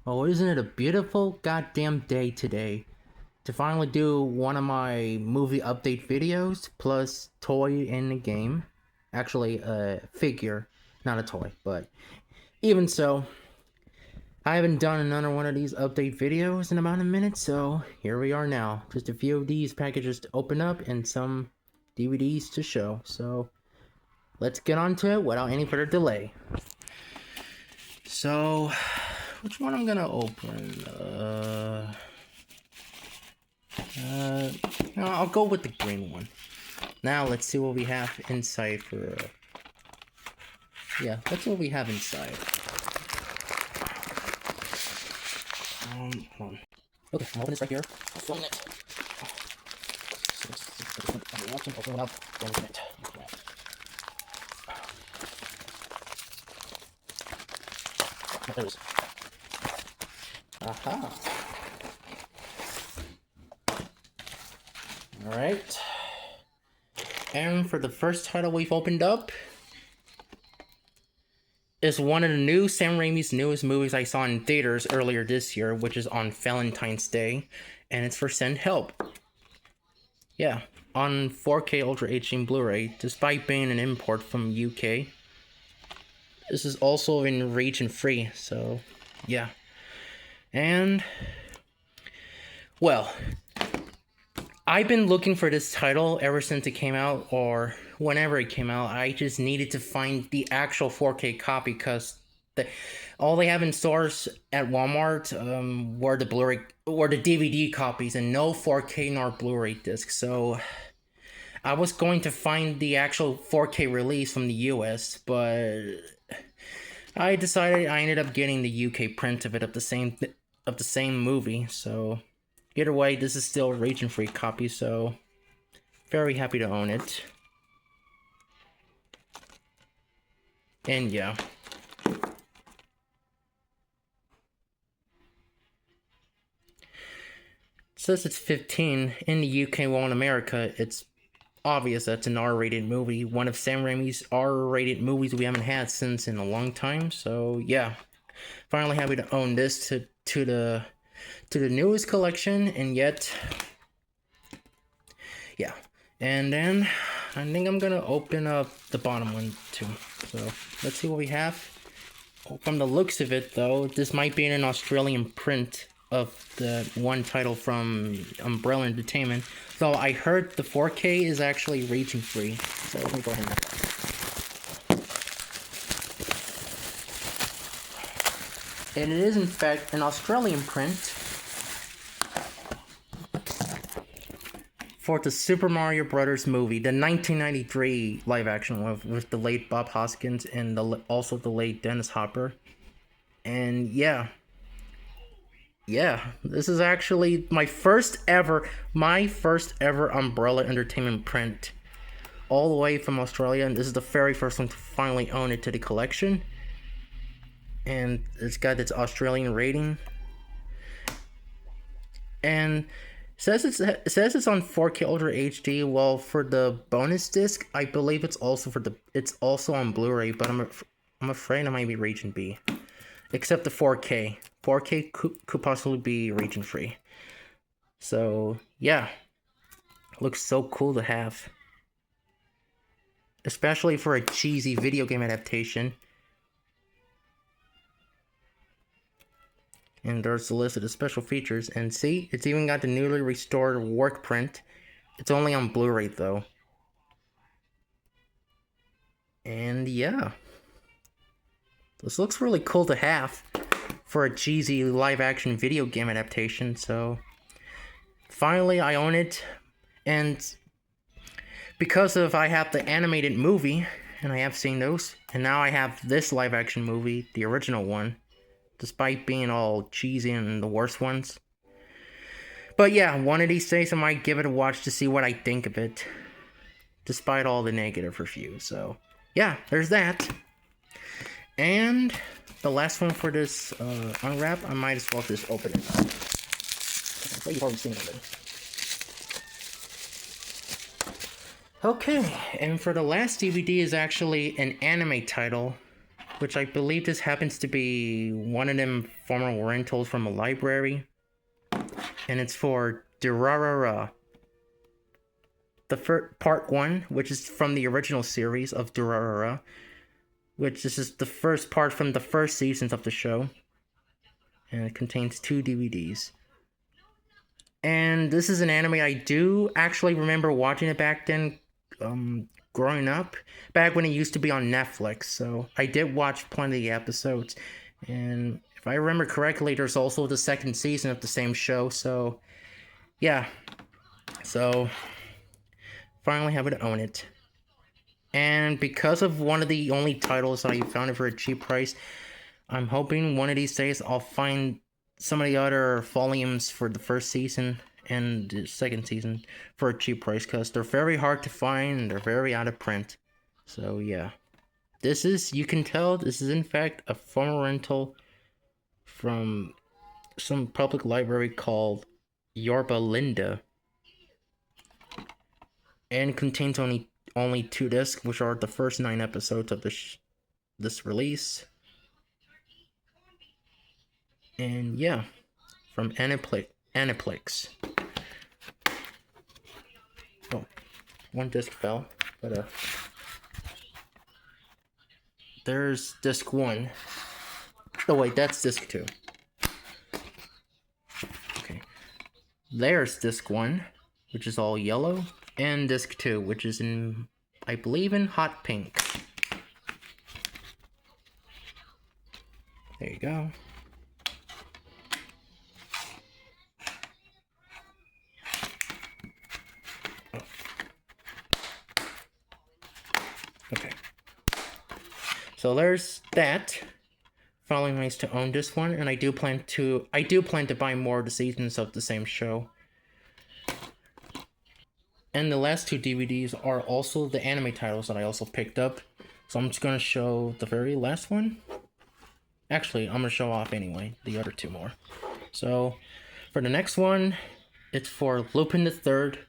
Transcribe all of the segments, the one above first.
Oh, isn't it a beautiful goddamn day today to finally do one of my movie update videos plus toy in the game. Actually, a figure, not a toy, but even so, I haven't done another one of these update videos in about a minute, so here we are now. Just a few of these packages to open up and some DVDs to show. So let's get on to it without any further delay. So, which one I'm gonna open? No, I'll go with the green one. Now let's see what we have inside for. Yeah, let's see what we have inside. Hold on. Okay, I'll open this right here. I'll film it. I'm watching. Open it up. Open it. Oh, there it is. Aha. Alright. And for the first title we've opened up is one of the new Sam Raimi's newest movies I saw in theaters earlier this year, which is on Valentine's Day, and it's for Send Help. Yeah, on 4K Ultra HD Blu-ray, despite being an import from UK. This is also in region free, so yeah. And well, I've been looking for this title ever since it came out, or whenever it came out. I just needed to find the actual 4K copy because all they have in stores at Walmart were the Blu-ray or the DVD copies, and no 4K nor Blu-ray discs. So I was going to find the actual 4K release from the US, but I decided I ended up getting the UK print of it of the same movie. So either way, this is still a region-free copy, so very happy to own it. And yeah. It says it's 15. In the UK, well, in America, it's obvious that's an R-rated movie. One of Sam Raimi's R-rated movies we haven't had since in a long time. So yeah, finally happy to own this to the newest collection, and yet, yeah. And then I think I'm gonna open up the bottom one too. So let's see what we have. From the looks of it, though, this might be an Australian print of the one title from Umbrella Entertainment. Though I heard the 4K is actually region free. So let me go ahead and. And it is in fact an Australian print for the Super Mario Brothers movie, the 1993 live action one with the late Bob Hoskins and also the late Dennis Hopper. And yeah, this is actually my first ever Umbrella Entertainment print, all the way from Australia, and this is the very first one to finally own it to the collection. And it's got its Australian rating, and it says it's on 4K Ultra HD. Well, for the bonus disc, I believe it's also on Blu-ray, but I'm afraid it might be region B, except the 4K. 4K could possibly be region free. So yeah, looks so cool to have, especially for a cheesy video game adaptation. And there's the list of the special features. And see, it's even got the newly restored work print. It's only on Blu-ray though. And yeah, this looks really cool to have for a cheesy live-action video game adaptation. So finally, I own it, and because I have the animated movie, and I have seen those, and now I have this live-action movie, the original one, despite being all cheesy and the worst ones. But yeah, one of these days I might give it a watch to see what I think of it, despite all the negative reviews. So yeah, there's that. And the last one for this unwrap, I might as well just open it up. So you've already seen it. Okay, and for the last DVD is actually an anime title which I believe this happens to be one of them former rentals from a library. And it's for Durarara. The first part 1, which is from the original series of Durarara, which this is the first part from the first seasons of the show. And it contains 2 DVDs. And this is an anime I do actually remember watching it back then, growing up, back when it used to be on Netflix. So I did watch plenty of episodes, and if I remember correctly, there's also the second season of the same show. So yeah, so finally having to own it. And because of one of the only titles I found it for a cheap price, I'm hoping one of these days I'll find some of the other volumes for the first season and the second season for a cheap price, because they're very hard to find and they're very out of print. So yeah, this is, you can tell this is in fact a former rental from some public library called Yorba Linda, and contains only 2 discs, which are the first 9 episodes of this release. And yeah, from Aniplex. Oh, 1 disc fell, but there's disc 1. Oh wait, that's disc 2. Okay, there's disc 1, which is all yellow, and disc 2, which is in, I believe, in hot pink. There you go. Okay, so there's that. Finally nice to own this one, and I do plan to buy more of the seasons of the same show. And the last 2 DVDs are also the anime titles that I also picked up. So I'm just gonna show the very last one. Actually, I'm gonna show off anyway the other 2 more. So for the next one, it's for Lupin the Third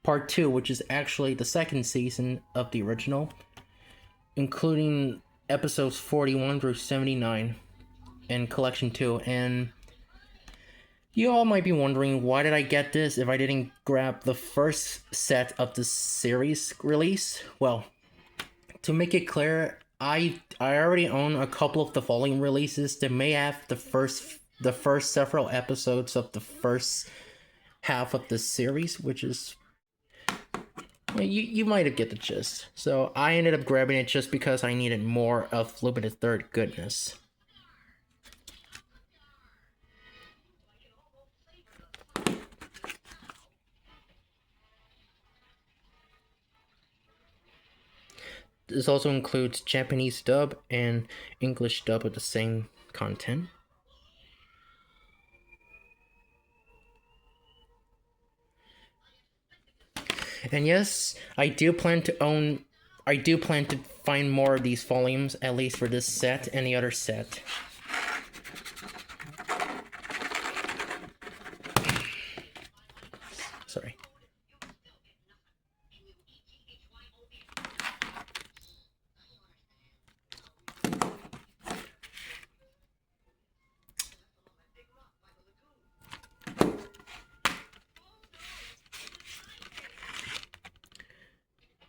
Part 2, which is actually the second season of the original, including episodes 41 through 79 in Collection 2. And you all might be wondering, why did I get this if I didn't grab the first set of the series release? Well, to make it clear, I already own a couple of the volume releases that may have the first several episodes of the first half of the series, which is, you might have get the gist. So I ended up grabbing it just because I needed more of Lupin the Third goodness. This also includes Japanese dub and English dub of the same content. And yes, I do plan to find more of these volumes, at least for this set and the other set. Sorry.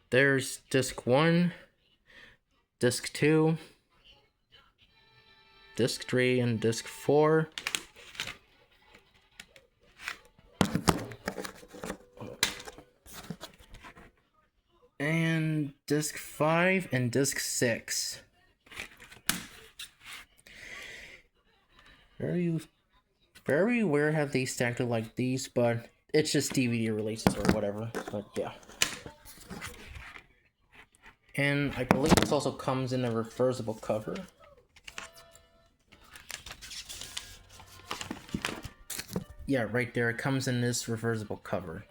There's disc 1, disc 2, disc 3, and disc 4. And disc 5 and disc 6. Very rare have they stacked it like these, but it's just DVD releases or whatever. But yeah. And I believe this also comes in a reversible cover. Yeah, right there, it comes in this reversible cover.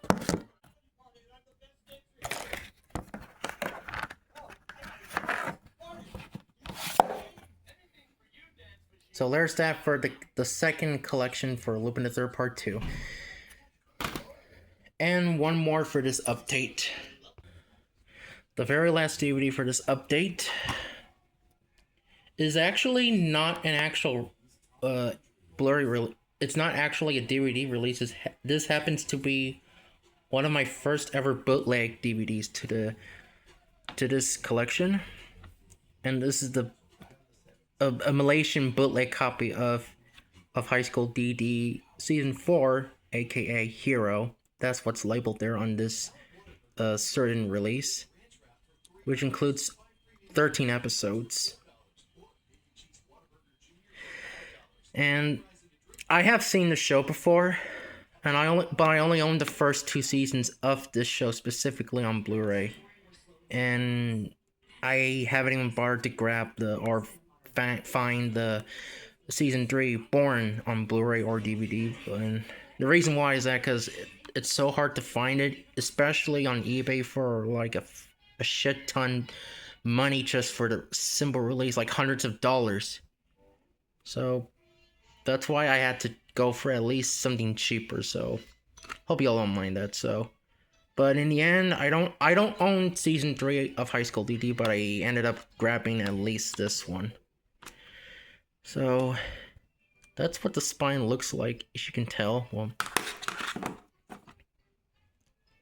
So there's that for the second collection for Lupin the Third Part 2. And one more for this update. The very last DVD for this update is actually not an actual Blu-ray it's not actually a DVD release. This happens to be one of my first ever bootleg DVDs to this collection, and this is a Malaysian bootleg copy of High School DD Season 4, aka Hero. That's what's labeled there on this certain release, which includes 13 episodes. And I have seen the show before, and I only own the first 2 seasons of this show specifically on Blu-ray, and I haven't even bothered to grab find the season 3 Born on Blu-ray or DVD. And the reason why is that because it's so hard to find it, especially on eBay, for like a shit ton money just for the simple release, like hundreds of dollars. So that's why I had to go for at least something cheaper. So hope y'all don't mind that. So, but in the end, I don't own season 3 of High School DD, but I ended up grabbing at least this one. So that's what the spine looks like, as you can tell. Well,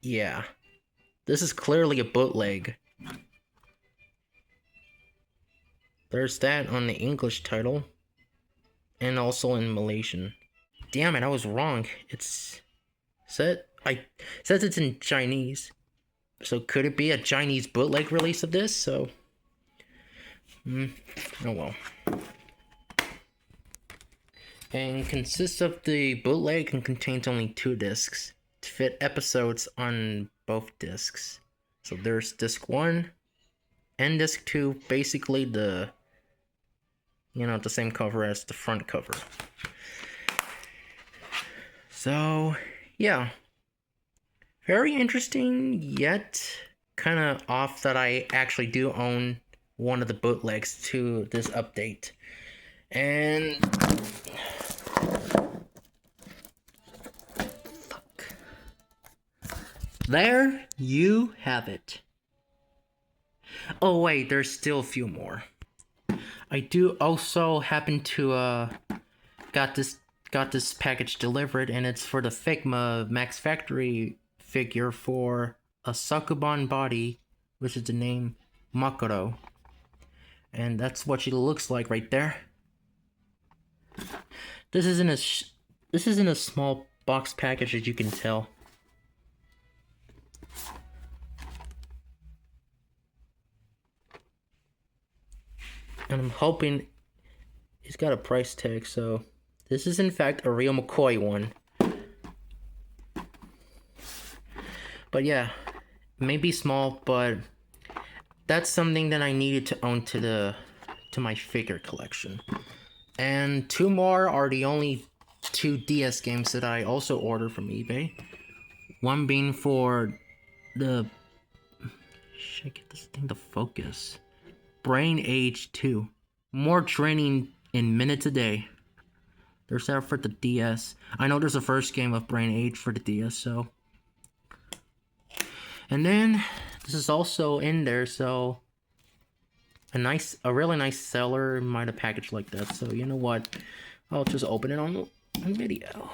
yeah, this is clearly a bootleg. There's that on the English title, and also in Malaysian. Damn it, I was wrong. It says it's in Chinese. So could it be a Chinese bootleg release of this? So, oh well. And consists of the bootleg and contains only 2 discs to fit episodes on both discs. So there's disc 1 and disc 2, basically the same cover as the front cover. So, yeah. Very interesting, yet kind of off that I actually do own one of the bootlegs to this update. And there you have it. Oh wait, there's still a few more. I do also happen to got this package delivered, and it's for the Figma Max Factory figure for a Sakuban body, which is the name Makoro. And that's what she looks like right there. This is in a small box package, as you can tell. And I'm hoping it's got a price tag, so this is in fact a real McCoy one. But yeah, it may be small, but that's something that I needed to own to my figure collection. And 2 more are the only 2 DS games that I also ordered from eBay. One being for the... Should I get this thing to focus? Brain Age 2. More training in minutes a day. There's that for the DS. I know there's a first game of Brain Age for the DS, so... And then, this is also in there, so... A really nice seller might have packaged like that, so you know what? I'll just open it on video.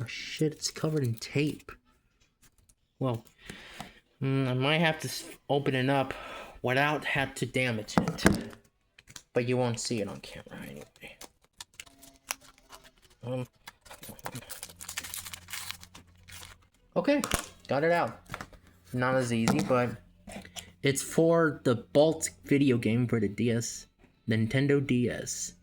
Oh shit, it's covered in tape. Well, I might have to open it up without have to damage it. But you won't see it on camera anyway. Okay, got it out. Not as easy, but it's for the Bolt video game for the DS, Nintendo DS.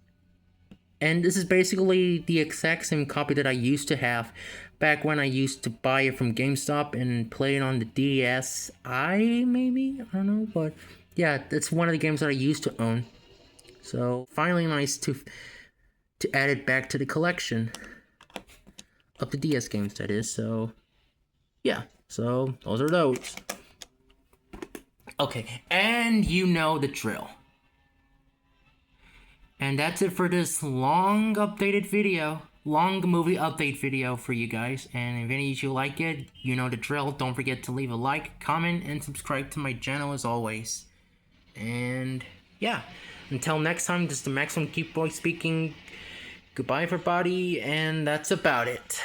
And this is basically the exact same copy that I used to have back when I used to buy it from GameStop and play it on the DSi, maybe? I don't know, but yeah, that's one of the games that I used to own. So, finally nice to add it back to the collection of the DS games, that is. So, yeah. So, those are those. Okay, and you know the drill. And that's it for this long updated video. long movie update video for you guys. And if any of you like it, you know the drill. Don't forget to leave a like, comment, and subscribe to my channel as always. And yeah, until next time, this is the Maximum Geek Boy speaking. Goodbye, everybody, and that's about it.